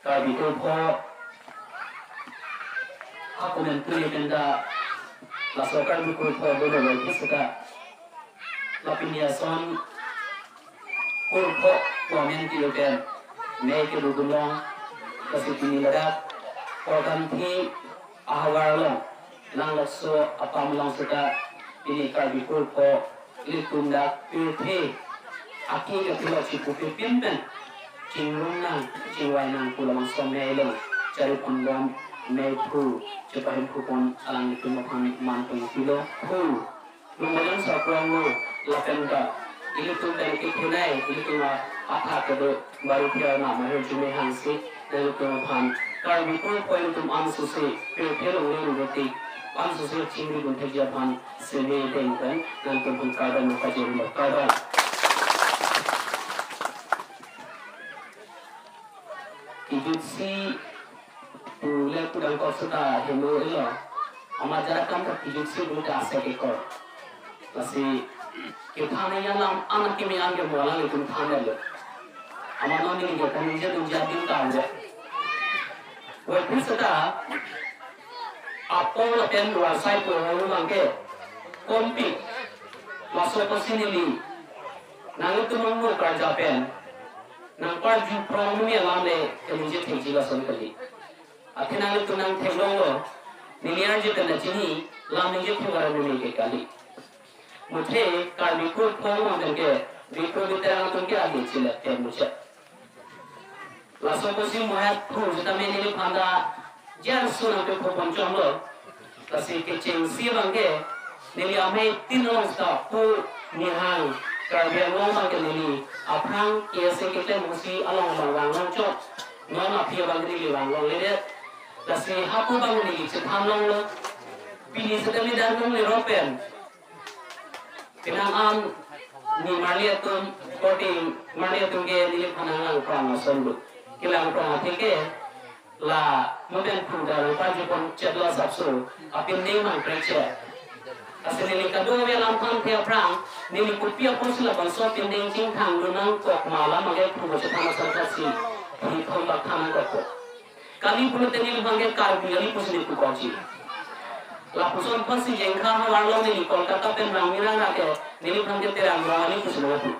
Kami kupo aku menteri benda lasokar kupo bodo lagi suka lapiniason kupo komen tiukan naik ke dugulong kasih piniladak program ti awarlong lang lakso apa melang suka ini kami kupo litundak pilih aki ke pulau Cipupi pimpin cingrung nang cingwai nang pulau Mangsong Melong cari pondom Mepu cepahin kupon alang itu makan mantung kilo pu lumayan sakuang no lapenka ini tuh dari kikinai ini tuh apa kedo baru dia nama mahal cumi hansi dari tuh makan kalau itu poin tuh amsusi pilih orang roti amsusi cingri gunting Japan seni dengkan dan tuh kada muka jadi kada hidup si Lihat udang kau suka Hindu itu, amat jarak kamu hidup si bukan asal ekor. Masih kita ni yang lam anak kami angkat bola itu tanda le. Amat mana ni kita ni jadi jadi tahu je. Waktu suka apa yang luar saya pun orang ke kompi masuk ke sini ni. Nang itu mungkin kerja pen. Nang kerja program ni lam le kemudian terjadi sekali. Akhirnya itu nang tengok lo, nilai aja kena cini, lama je pengaruh ni kali. Mungkin kami ikut program dengan ikut di tengah tu kita lagi cilat temuja. Langsung pasti muat pun kita menilai pada jangan sunam ke pencom lo, kasi kecil si bangke nilai amai tinong stop pun nihang kami ngomong ke nilai apang kiasi kita mesti along bang cok, mana pihak bang nilai bang lihat. Kasi hapu bang ni cetam long lo, pilih sekali dah long le ropen. Kenangan ni Maria tu, koting Maria tu ke ni panangan kurang masuk. Kilang kurang hati ke, la mungkin pun dah lupa jepun cedera sabsu, apin ni mang kerja. Kasi ni kadua we lampang tiap perang, ni kupia pun sila bangsa pinding jing tang dunang kok malam magai pun cetam masuk kasi, ni tombak tangan kok. Kali pun tenil bangke karbi kali pun sedih kukoci. Lapusan pasti jengkah hawarlo ni Kolkata pen ramira nake nili bangke terang rawani pun sedih tu.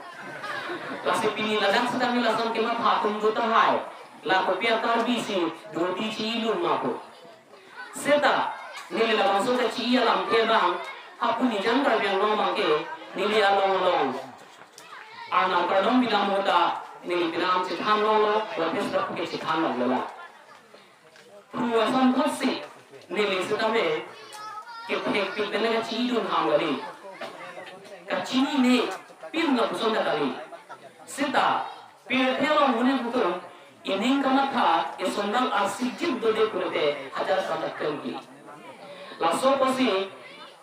Lasi pini ladang sedang langsung kemat hakum juta hai. Lakopia karbi si doti cilun maku. Seta nili langsung ke cia lam kebang hapu ni jangkar yang long bangke nili along long. Anam kardom bilang muda nili bilang citam long lapis dak ke citam long lah. Puasan kosi nili sutame kepek pilih cidun hamgali kacini ne pin nggak pusong kali sita pilih orang mune bukan ini kama tha esondang asijib dode kurete hajar kata kengki langsung kosi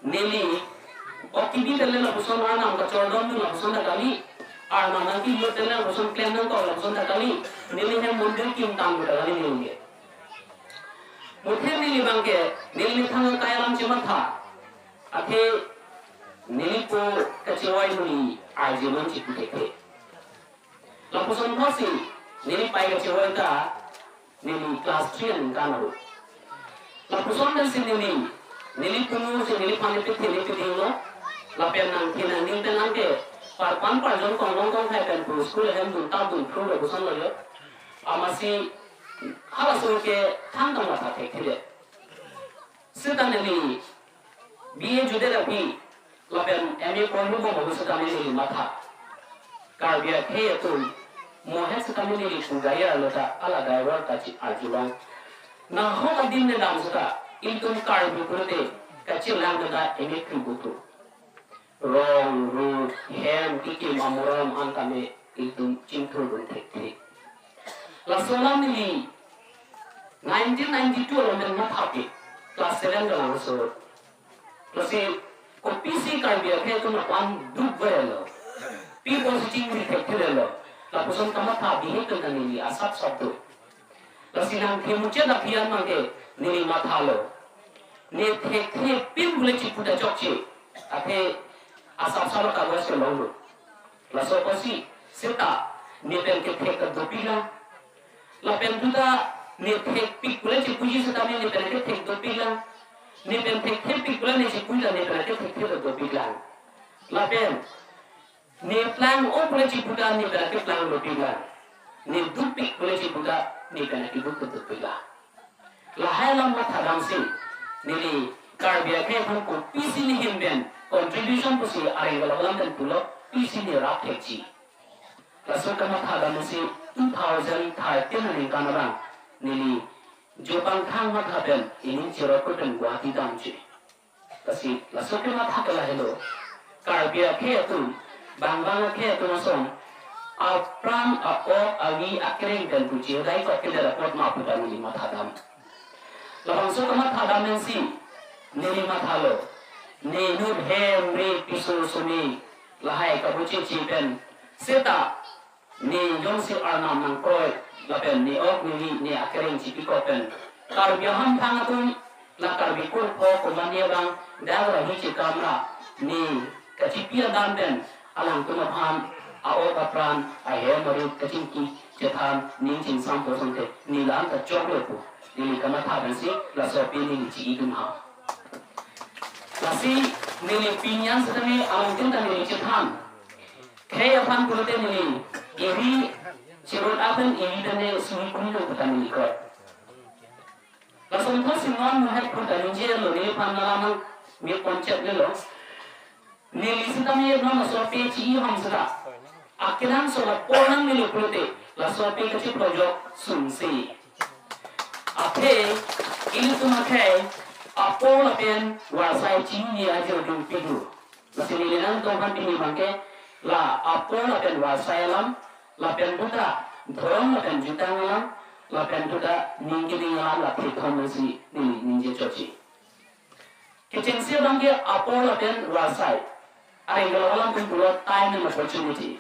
nili okibi telela pusong anam kacordom nggak pusong kali arma nanti lo telela pusong klaim nang kau pusong kali nili yang mundur kim tang kali nili Mungkin ni bangke, nili thang kaya lam cuma tha, ate nili ko kecewa ini ajiman cipu teke. Lapusan kosi, nili pai kecewa ita, nili kelas 3 kan aku. Lapusan dan si nili punu si nili panipit nili pidino, lapian nang kina nili tenang ke, parpan parjon kong kai kan pun sekolah yang dunta dun pru lapusan lagi, amasi halas ke tangkang mata teknik. Sekarang ini biaya juda tapi lapan MA program baru sekarang ini mata. Kalau biaya kaya tu, mohon sekarang ini sugaya lota ala driver kaci ajulang. Nah, hok adin ni dalam suka itu kar berkurute kecil lang lota MA kubutu. Rong, ru, hem, kiki mamuram angkame itu cintur pun teknik. Lasolam ini 1992 orang yang mati kelas 7 dalam masuk. Lalu kopi si karbiak itu nakuan duk berelo. Pi posisi ini terkena. Lalu son kamat tabi itu kan ini asap sabtu. Lalu nang kemudian dapian mangke nili matalo. Ni tek pin boleh cipu dah cokci. Ate asap sabtu kawas kelong. Lalu kosi seta ni pen tek kedopila. lapen tuda ne thek pik kule chi puji satame ne pena ke thek do pilang ne pen thek pik kule ne chi puja ne pena ke thek do pilang lapen ne plan o kule chi puja ne pena ke plan do pilang ne du pik kule chi puja ne pena ke du do pilang la halam ma thadam si ne ni karbia ke thon ko pisi ni himben contribution to si arengal walam dan pulo pisi ni rap thek chi la so kama thadam si 2013 ni kanara nili jopang khang ma thaben ini jero ko ten guati dam chi kasi la so kama thakala hello karbia ke tu bang ke tu song apram apo awi akreng dan tu chi dai ko ke report ma putan ni ma thadam la bang so kama thadam si nili ma thalo ne nu hem re piso sumi la hai ka bu chi chi pen seta ni jong si arnam nang koi lapen ni ok ni akhirnya si pikopen karbia ham thang atun la karbi kur pho ko mania bang dagra hi chi kamra ni kachipia dan den alang tu phan a o ka pran a he maru kaching ki chethan ning ching sam po song te ni lam ta chocolate pu ni kama tha ban si la so pi ni chi idun ha la si ni pinyan sadame alang tin ta ni chethan kaya pan kulote ni iri cerut apen iri dane sumi kunyo petani ikut. Langsung tu singon muhat petani je lo ni pan nalang mi konsep ni lo. Ni lisi kami yang nama sopi ci ham sera. Akhirnya soal porang ni lo kulote. La sopi kecil projok sumsi. Ape ini tu makai apo lapen wasai ci ni aja dum pidu. Lasi ni nang tuhan pini bangke la apo lapen wasai lam lapen putra dorong lapen jutang lam lapen putra ninggi lam la thon si ni ninje chochi kitchen si bangke apo lapen wasai ai galam pun pulo time and opportunity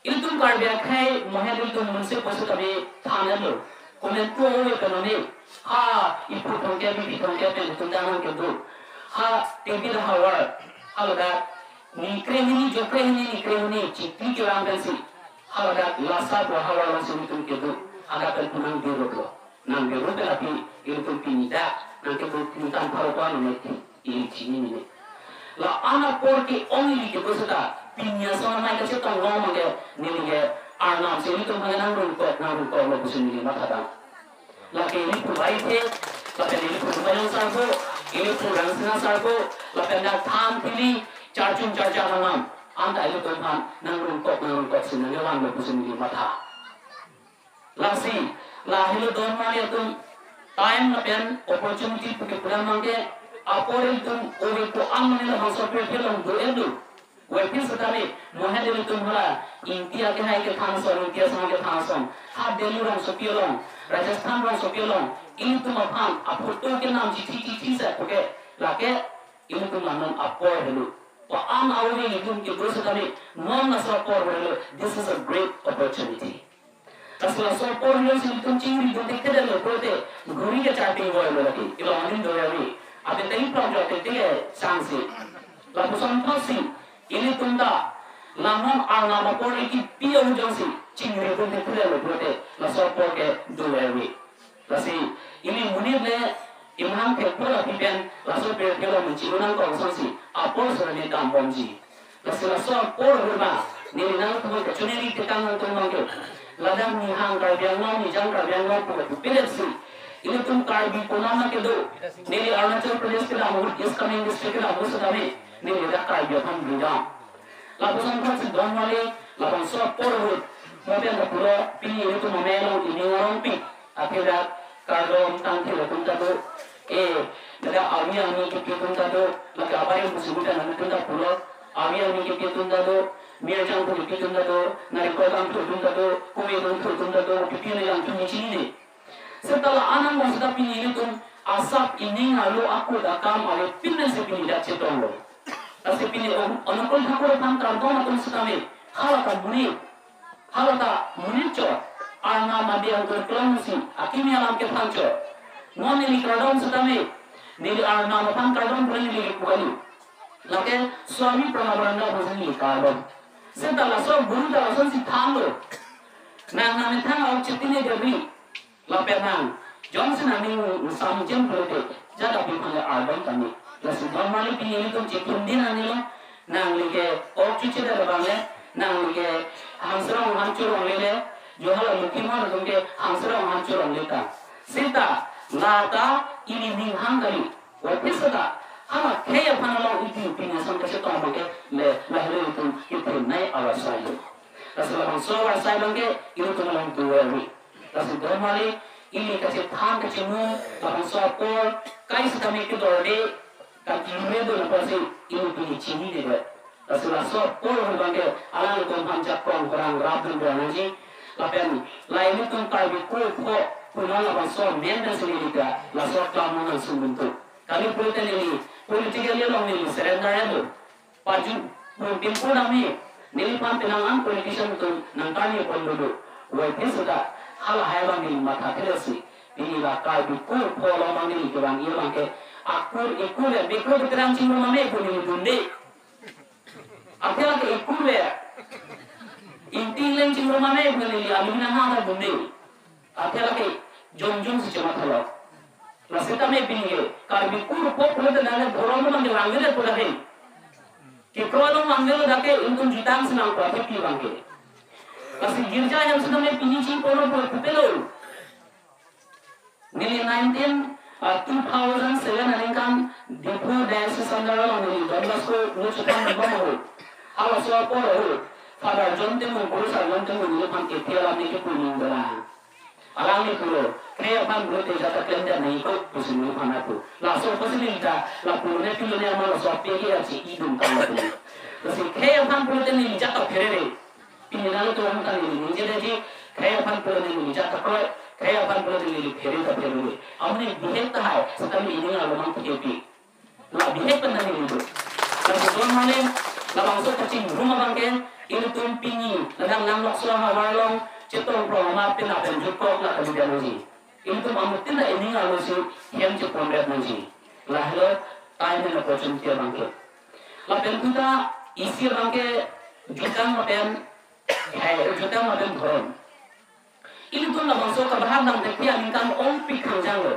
iltum karbia khai mohedul tum munse posu kabe thana lo komen to economy ha ipu thongke bi thongke pe tundang ke do ha tebi da hawar haloda ni krehini jo krehini ni krehini chiti jo angasi haloda lasa ko hawar langsung tum ke do aga pen punang biro do nang biro pe api iltum pinida nang ke do pintan parokan ne ini chini ni la ana por ke only ke bosuka pinya sama mai ke tong ngom ke ni ke arnam se ni tum nang rum ko lo busun ni ma thada la ke ni pu bai the la ke ni pu bai sa ko ini pu rang sina sa ko la ke na tham pili charjun charja nang anta ilu tuhan nang rum ko sin nang lang lo busun ni ma tha la si la hilu don ma ya tum time na pen opportunity pu ke pura mangke apore tum ove ko amne la so pe pelong do edu we pin satame mohadel tum hala india ke hai ke thang so india sang ke thang so ha delu rang so piolong rajasthan rang so piolong in tum aphan apoto ke nam chi sa ko ke la ke in tum nanon apor helu pa am awni tum ke do satame non na so por helu this is a great opportunity asla so por helu sim tum chingri do dekte delo prote guri ke chati wo helu laki ilo anin do yawi abe tei project te sansi la puson pasi ini tunda lamon alama por iki pio jonsi chingre do dekte delo prote la so por ke do yawi lasi ini munir le imam ke pola pipen la so pe ke lo menchi unang ko sansi apor sore ni kampongji lasi la so por hurma ni nang ko ke chuneri te kang to mangke ladang ni hang ka biang ni jang ka biang ko pilesi ini tum karbi konama ke do nili arunachal pradesh ke damu is coming district ke damu sadame nili da karbi tham bidam la bosan phas don wale la ban so por ho mo ben da puro pi ni to momelo ni ngorong pi akira kardom tang ke tum ta do da army ke tum ta do la ka bari musubuta na tum ta puro army ke tum ta do mir jang ko ke tum ta do na ko kam tum ta do kumi tum ta do pi ni yang tum ni chini setelah anak maksudnya pilih itu asap ini lalu aku dakam lalu pindah sepini dah cetong lo. Tapi pilih anak kau tak boleh pantang kau nak sekali. Kalau tak muni cor, anak madi yang terkelangsi, akhirnya alam ke pancor. Mau nili kradom sekali, nili anak mapan kradom boleh nili kali. Lagi suami pernah beranda bosan nili kradom. Setelah so guru dah langsung si thang lo. nang thang au chitine gari lapenang Johnson ani sam jem prote jada pipale album kami la subhan mali pini to chitun din ani lo nang like au chichida bangle nang like hansrong hanchurong lele johala mukimar dongke hansrong hanchurong leka sita lata ini ning hangari wapisada hama kaya panalo itu pini sampai setong bangke le lahir itu nai awasayo Rasulullah SAW bangke itu tulang tuwari Rasulullah mali ini kasih tham kecimu lapan sopor kai setami itu dorde kaki medo napasi ini pini cini deh Rasulullah sopor bangke alang itu pancak kong kurang rabun beranaji lapan lain itu kai bikul kok punal lapan sop menda sendiri ka la sop kamu langsung bentuk kami politik ini politiknya long ini surrender ya tuh paju pimpun kami Nilipan penangan politician itu nangkanya penduduk. Wajib sudah hal hayang ini mata terasi. Ini bakal dikur pola mangini kurang ia bangke. Akur ikur ya, bikur berterang cinggu mana pun ini dundi. Akhirnya ke ikur ya. Inti lain cinggu mana pun ini alumina hana dundi. Akhirnya ke jom sejauh thalok. Lasita me pinggir. Kalau bikur pop pulau tenang dorong mangge langgar pulau ini. Kalau manggil dake untuk jutang senang kuat pi bangke. Kasi girja yang sudah me pini ci kono po pupelo. Nili 2007 kan depo dance sandara nili dondas ko nusukan bamu. Hala so po ro. Pada jonte mo ko sa jonte mo nili pan ketiala me ke puni bala. Alami pulo. Kaya pan brote jata kenda nei ko pusini panatu. La so posibilita la pulone pilone amalo so pegi aci idum kan. Kasi kaya pan brote ni jata perere. Pinilalo to kan ni nije deji kaya pan brote ni jata ko kaya pan brote ni perere ka perere. Amne behek ta hai sakali ini alo mang kepi. La behek pan ni itu. Kasi don mane la bangso kacing rumah bangken ini tumpini ladang nang lok sulang awalong Cetong program pina penjukok la kemudian uji. Itu mamutin la ini lalu si yang cekon red uji. Lahlo time and opportunity bangke. La pentuta isi bangke jutang mapen dhon. Ini tuh la bangso kabahan dang tepi aningkan on pik hangjang.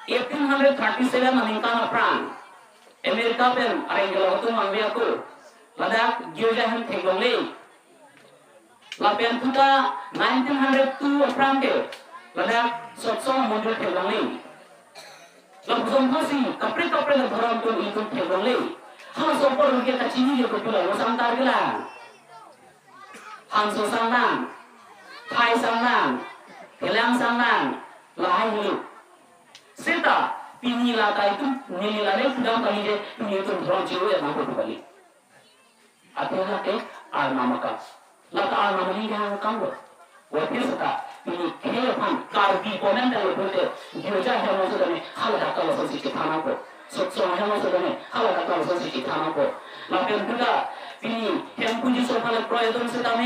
1837 aningkan perang. Amerika pen arengelo tu mangbe aku. Ladak gyojahan tegongle. Lapian tuta 1902 aprangke ladak sotsong modul tegongle langsung pasti kapre na dharam ko ikut tegongle ha sopor ke kachini ke pula wasang targila hanso sanglang thai sanglang telang sanglang lahai hulu seta pini laka itu nililane sudah kali je ini itu dharam jiwa yang aku kali atau ke almamaka Lata alma meninggal kamu. Wajib suka ini kehidupan karbi ponen dari berita. Jujur yang maksud ini hal dah kalau sesi kita nampu. Soal yang maksud ini hal dah kalau sesi kita nampu. Lalu juga ini yang kunci soal proyek itu sedang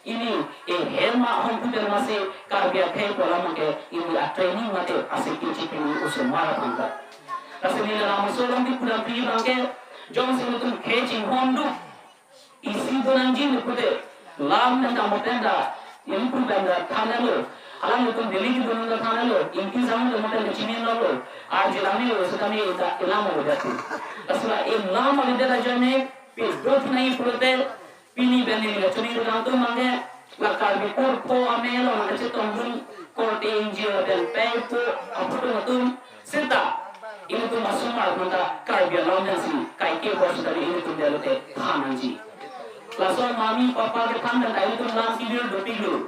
ini helma homputer masih karbi akhir pola mungkin ini training mate asik kunci ini usul marah angkat. Rasanya dalam soal di pulau pilih bangke Johnson itu kecing hondu isi donanjin itu lam dan kamotenda yang pun benda tanah alam itu Delhi itu benda tanah inti zaman itu mungkin kecinin lalu ajilami sekami itu ilmu berarti asal ilmu ada jane pidot naik prote pini benda ini curi orang tu mangga lakar bikur po amelo nak cetong kote injil dan pepo apa tu serta ini tu masuk mal maka karbian lam dan si kaikil bos dari ini tu dia lote hananji Langsung mami papa ke kandang kayu tu dalam tidur dua tidur.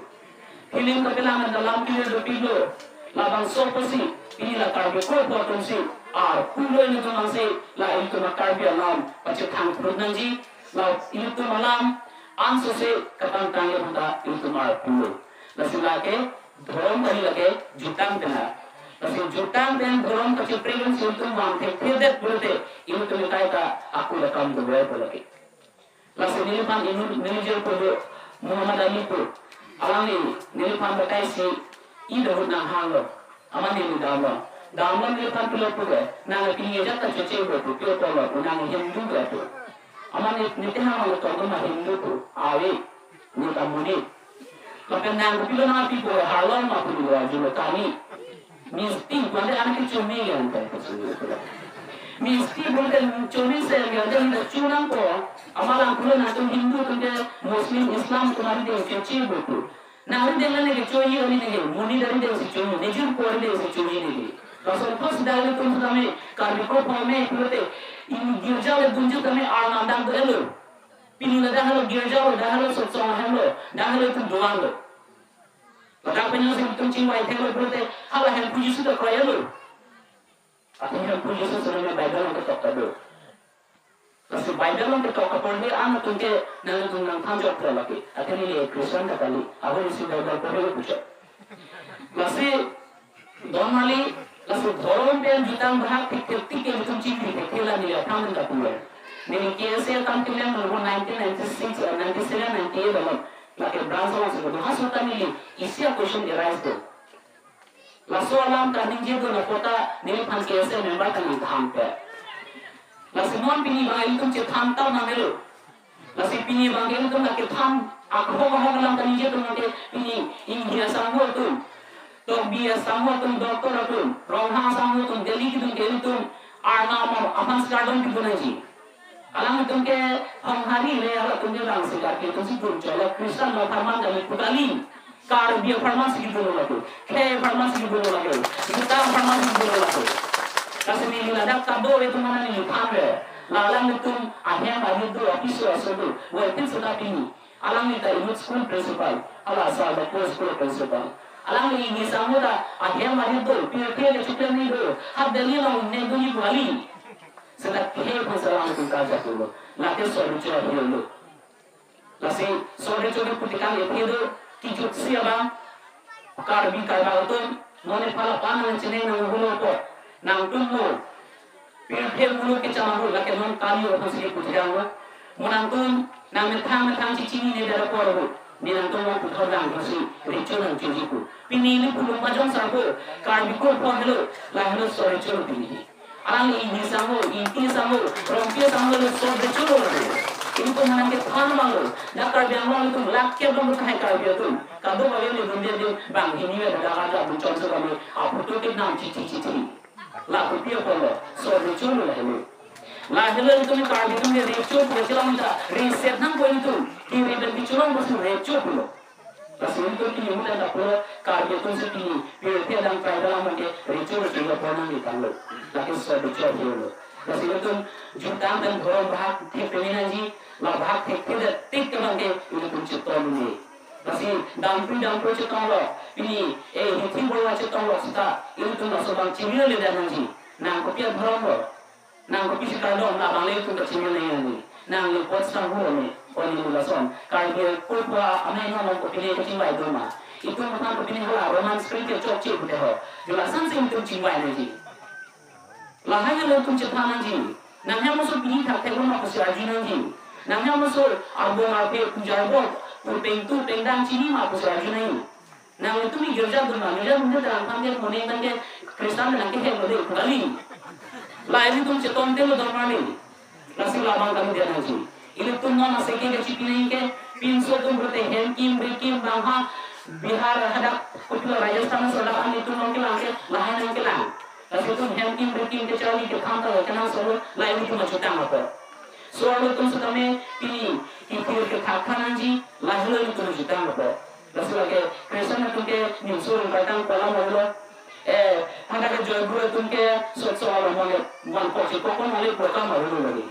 Hiling kepilangan dalam tidur dua tidur. Labang soposi inilah karbi korporatum si. Pulau ini tu nasi lah itu nak karbi alam. Pacik tang perut nanti. Lah itu malam anso si katang tangga kita itu mal pulau. Langsung lagi dorong kali lagi jutang benar. Langsung jutang dan dorong kecil peringan si untuk mampu tidak berarti itu tu kita aku lekam dua lagi. Langsung nilipan ini manajer pun Muhammad Ali pun alam ini nilipan berkai si ida hutang halo aman ini dalam nilipan pulau pun nang pilih jatah cuci pun pulau pun nang Hindu pun aman ini halo tu rumah Hindu pun awi ni tamuni Lakan nang pilo na pipo halon ma pilo julo kami. Misti bande anak cumi yang kan Misti bande cumi se yang ada curang ko. Amalang pilo na tu Hindu tu Muslim Islam tu nari dia kecil betul. Nah dia lagi ke cuci ini dia, muni dari dia si cuci, nejur ko dia si cuci ini. Kalau pas dah itu kami kami ko pome pilo te ini girja le dunju kami arna dang tu elu. Pini dah halo girja dah halo sotsong halo dah halo tu doang lo. Pada penyu sing tung cing wai thelo prote hala hem puji sudah kaya lo. Atau hem puji sudah nama Bible ang ketok tado. Kasi Bible ang ketok kapon dia ang tungke nang tung nang thangjok pro laki. Atau ni Kristen kali aho isi Bible pore pujo. Kasi donali lasu thoron pe jutang bahak tik ke tung cing ke khela ni thang ka pulo. Ni KSA kam tilang no 1996 97 98 dalam like branch was the hospital ni isi question arise to laso alam ka ninje do na kota ni phan KSA member ka ni tham pe laso mon pini ba itum che tham ta na melo lasi pini ba gel tum na ke tham akho ba halam ka ninje to na ke pini india samho tu to bia samho tu doctor tu roha samho tu delhi ki tu arna ma apan stardom ki bonaji alang tungke penghari le ala tungke bang segar ke tu si pun cala Kristen lo farman kami putali kar biar farman segi dulu lagu ke farman segi dulu lagu kita farman segi dulu lagu kasi ni ada kado itu mana ni pamre alang itu ahyang ahyang tu office asodu waitin sudah pini alang ni tak imut school principal ala asal bakul school principal alang ni ni samuda ahyang ahyang tu pia le chupen ni do hab dali lo ne do ni bali sedap kehel masalah itu kaza dulu, laki sorry cuma dulu, lasi sorry cuma putikan itu kijut siapa, karbi karba itu, mana pala panen cene nang bulu ko, nang tunggu, pilih bulu kecamahu, laki non kali orang sih putikan lo, menantun nang metang cici ni dari korup, menantun orang putar kasih ricu nang cijiku, ini bulu macam sabu, karbi ko pohelo, lahir sorry cuma pilih. Alang ini sangu, rompia sangu le so beculo le. Ini tu mana kita faham malu. Nak kerja malu tu laki belum berkait kerja tu. Kado bagi ni dunia dia bang ini ada ada bukan so kami. Apa tu kita nam cici. Lah rupia polo so beculo le le. Lah hele itu ni kerja tu ni recu beculo minta reset nang kau itu. Kiri dan beculo besul recu polo. Lalu itu kini muda tak pula kerja tu sekini. Pilih dan kerja dalam mungkin recu beculo pernah ni tanglo. Laki sudah bicara dulu. Lalu itu jutaan dan orang bahak teknologi ji, lah bahak teknologi tik kemange ini pun cipta dulu. Lalu dampu cipta lo, ini hitim bola cipta lo sudah ini tu masuk bang cimil le dan ji. Nang kopi berom lo, nang kopi cipta lo, nang bang le tu dah cimil le ni. Nang le pot sang ho ni, orang ni lason. Kalau dia kulpa, ane nang kopi le tu cimai tu mah. Itu macam kopi ni halah romance print cok cik betul ho. Jelasan sih itu cimai ni ji. Lahanya lo tu cipta nanti, nangnya masuk pilih tak tebel mak pusat nanti, nangnya masuk abu ngape pujago, pengtu pengdang cini mak pusat nanti, nang itu ni gerja tu mana, gerja mungkin dalam kamera mana yang Kristen dan kita boleh kali, lah ini tu cipta nanti lo dalam mana, nasi labang kami dia nanti, ini tu mana sekian cipi ni ke, pinso tu berarti hankim bangha, Bihar ada kutu Rajasthan selatan itu mungkin langit, lahan yang kelang. Lalu tu hankim ke cari ke kantor kenal solo lain itu macam apa? Soal itu sudah ini ke kakak nanti lalu itu macam apa? Lalu lagi Kristen itu ke nyusul kadang kolam lalu hendak ke jual guru itu ke soal orang wan koci kokon malih program baru lagi.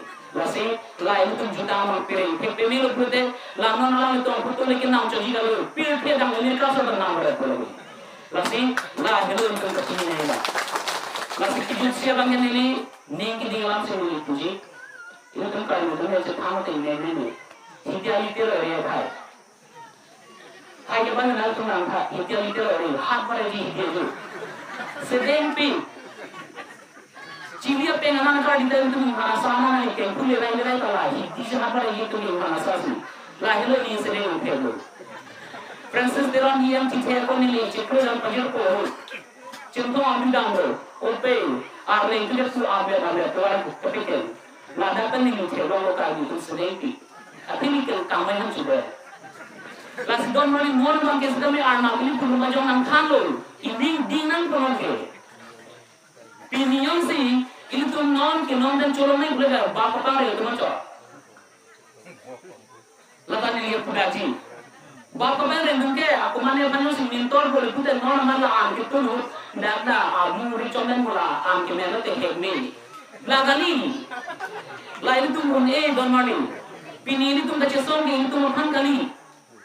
Lalu itu juta amat piring. Pemilu berarti lama itu aku tu lagi nama jadi kalau pilih dan ini kasar nama berapa lagi. Lalu itu kesini ni lah. Masih kijut siapa yang ini ning di dalam sini puji itu kan kalau dunia itu tamat ini hidup itu orang kaya kaya mana nak tunang kaya hidup itu orang hak pada hidup itu sedempi civil penganan kaya itu mana sama ni kan kuliah lain kalah hidup hak pada hidup itu mana sasi lahir ini sedang perlu Francis Deron yang cipta kau ni cipta dan pajar kau Contoh ambil dangdut, open, arleng itu dia suruh ambil tuan kepikiran. Nah datang ni kita orang lokal itu sedikit. Tapi ni kan kamai han sudah. Las don mari mon bang ke sedami arna ini pun majong nang kalo ini dinang pun ke pinion si ini tu non ke non dan colo mai boleh ba pa re tu macam lata ni lihat pudaji ba pa re mungke aku mana banyak si mentor boleh putar non mana an ke tu dak dak amu ri comen bola an ke mana te hek me lagani lain tu mun don mari pini ini tu dah cesong ini tu makan kali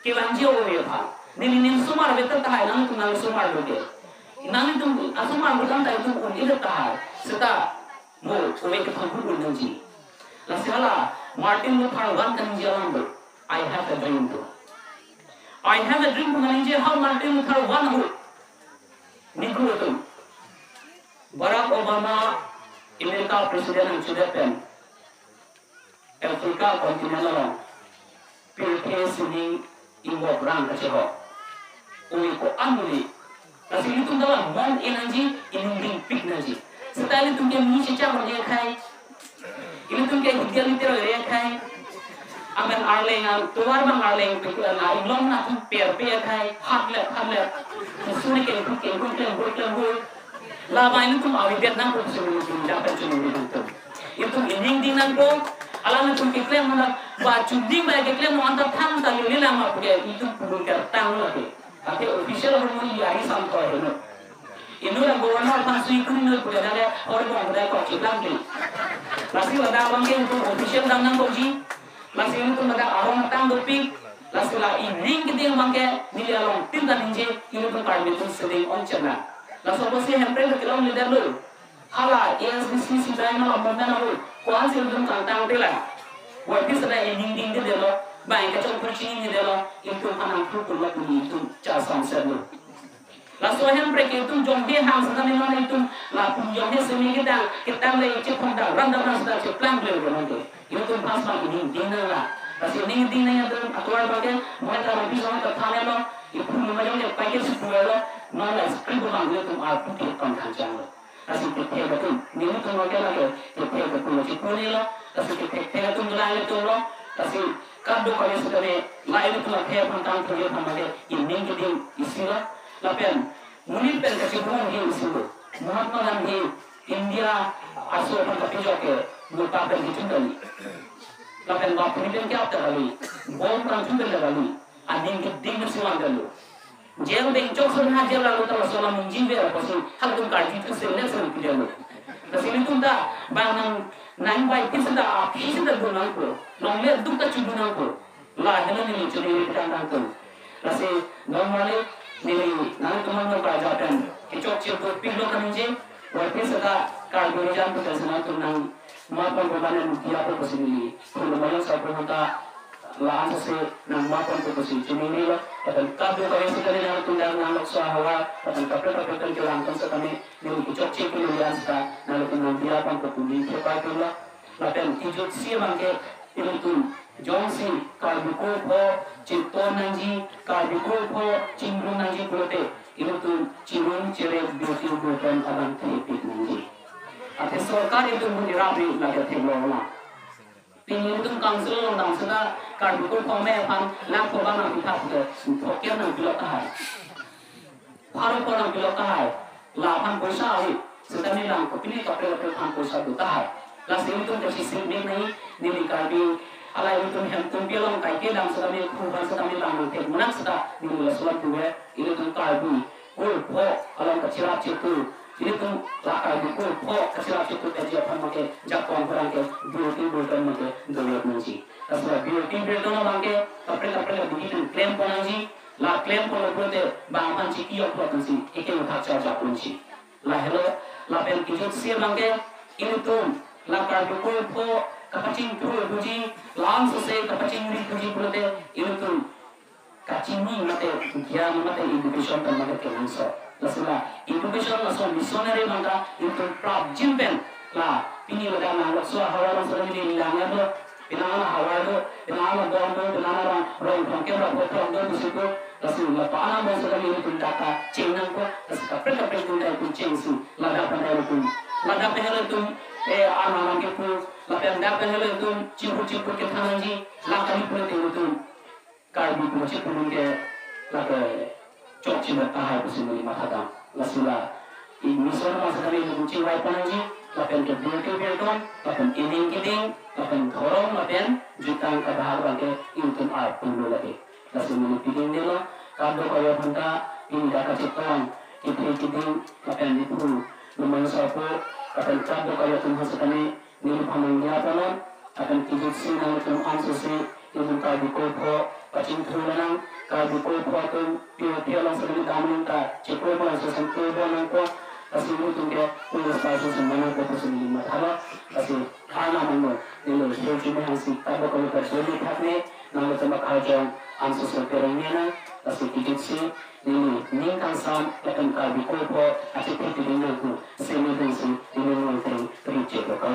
kelanjio ya pak nini sumar betul tak nang tu nang sumar betul nang itu asumar bukan tak itu pun itu tak serta mo ome ke pangku pun nanti lasala Martin Luther one kan jalan ber I have a dream tu I have a dream pun nanti how Martin Luther one hu niku tu Barack Obama Amerika presiden yang sudah pen Afrika kontinental pilih sini Ibu berang kecewa, umi ko amuli, kasi itu dalam mon energi, ini pik energi. Setelah itu dia misi cara mereka, ini tu dia hidup liter mereka, aman arleng, tuar bang arleng, pikir na ilong na tu per kai, hamlet, musuhnya kengkung, lama ini tu awi Vietnam pun sudah dapat cuma itu. Itu ini nangko. Alam itu klaim mana baju ding bagi klaim mau antar tang tali ni lama punya itu belum kertang lagi. Tapi official harus diari sampai itu. Ini yang gubernur pasui kuning punya ada orang orang kau ciklang ni. Masih ada bangke itu official dangan koji. Masih itu ada orang tang dopi. Masih lah ini kita yang bangke ni orang tinta ninje ini pun kami itu sering on cerna. Masih apa sih hempel kita orang leader dulu. Hala, SBC sudah nama mana nama kuan sih belum tantang telah. Waktu sudah ending dia dulu, banyak kacau percini dia dulu, itu anak pun lagi itu casan selu. Lalu yang mereka itu jombi ham sudah memang itu, lalu jombi seni kita lagi cepat dah, randa sudah cepat beliau nanti. Itu pas lagi dina lah. Lalu ini dina yang tu aturan bagian, mereka lebih sama tertanya lo, itu memang yang pakai sepuluh lo, nolak sepuluh orang itu aku tidak kancang lo. Kasi kita betul, ni tu macam lagi, kita betul macam ni lah. Kasi kita tu mulai tu lah. Kasi kado kali sudah ni, lain tu lah kita pantang kerja sama dia. Ini jadi istilah, lapian. Mungkin pen kasi bukan dia istilah. Mahatma Gandhi, India asal pantang kerja ke, bukan pen itu kali. Lapian bapa ni pen kita kali, bom pantang kerja kali. Aning kita dengan silang kali. Jauh dengan coklat hajar lalu terus soal menjiwai apa sih hal itu kaji itu sebenarnya sering tidak. Tapi ini tuh dah bangun nang baik itu dah api itu dah gunang ko, nonglet tuh tak cuma gunang ko. Lah dengan ini cuma ini kita tu. Tapi normalnya ini nang teman kita belajar kecok cekok pilih kan je, walaupun sudah kalau berjalan tu kesana tu nang maupun berbanan dia apa posisi, kalau banyak sampai kita lah se nang maupun posisi cuma ini lah. Dan kado kami sekali yang tundang nang suahawa dan kapal kan jalan kan sekali yang ucap cek pilihan kita nang tundang dia pun ketuli cepat pula lapan hijau siang ke itu jongsi kalbuku po cinta nanji kalbuku po cinggung nanji pulote itu cinggung cerek beauty bukan abang teripik nanji ate sarkar itu menirapi lagi teblola Pingin itu kansel orang sudah karbukul komen pan lang korban yang kita sudah fokus yang pilot kahai, paru korban pilot kahai, lapan poisa awi sudah ni lang kopini kapal pan poisa tu kahai, las ini tu posisi ni ni karbi, alai itu hem tu pilot kai ke lang sudah ni korban sudah ni lang nanti menak sudah ni mulas sudah tu ini tu karbi, kul po alam kecilap citu. Ini tu lakar buku, oh kecil cukup aja apa makai Jepang orang ke beauty bukan makai dolar nanti. Tapi beauty bukan orang ke kapal begitu klaim pun nanti, lah klaim pun berarti bangpan ciki yang buat nanti, ikan tak cacat nanti. Lah hello, lah pen kijut siapa makai ini tu lakar buku, oh kapacing tu buji, langsung saya kapacing buji berarti ini tu kacing ni makai dia makai education dan makai langsung. Lalu education langsung misioneri bangga itu prab jimpen lah ini pada nama suah hawa langsung ini hilangnya tu pinana hawa tu pinana bombo pinana orang pangkat orang tu situ lalu lepas anak bangsa kami itu data cengeng ko lalu kapal itu dah itu cengsu lada pandai itu anak itu lepas anda pandai itu cipu kita nanti lah kami pun itu kalbi ko ci pulun ke la ke chok ci ba tahay ko sinuli matata la sila i misal ma sa kami lu ci wai panji la pen ke bil ke ton la pen ining kiting la pen thorong la pen jutang ka bahag ba ke intun a pulu la ke la sinuli piking nila ka do ko yo phanta in da ka chitong kiting la pen di pulu lumang sa po ka pen ka do ko yo tun sa kami nil pamangya panon akan kijit sinang tun ansusi yung kabi ko po pacing tulanang kabi ko po atong piyo lang sa mga daman ka chiko po lang sa santubo lang po kasi mo itong kaya pulas pa sa manang po po sa mga mataba kasi kama mo nilo yung chumahang si tabo ko yung pagsulit hatne nang ito makahajang ansus ng perang niya na kasi kijit si nilo ningkang sam atong kabi ko po at ito titignan ko sinidin si nilo ng tring chiko ko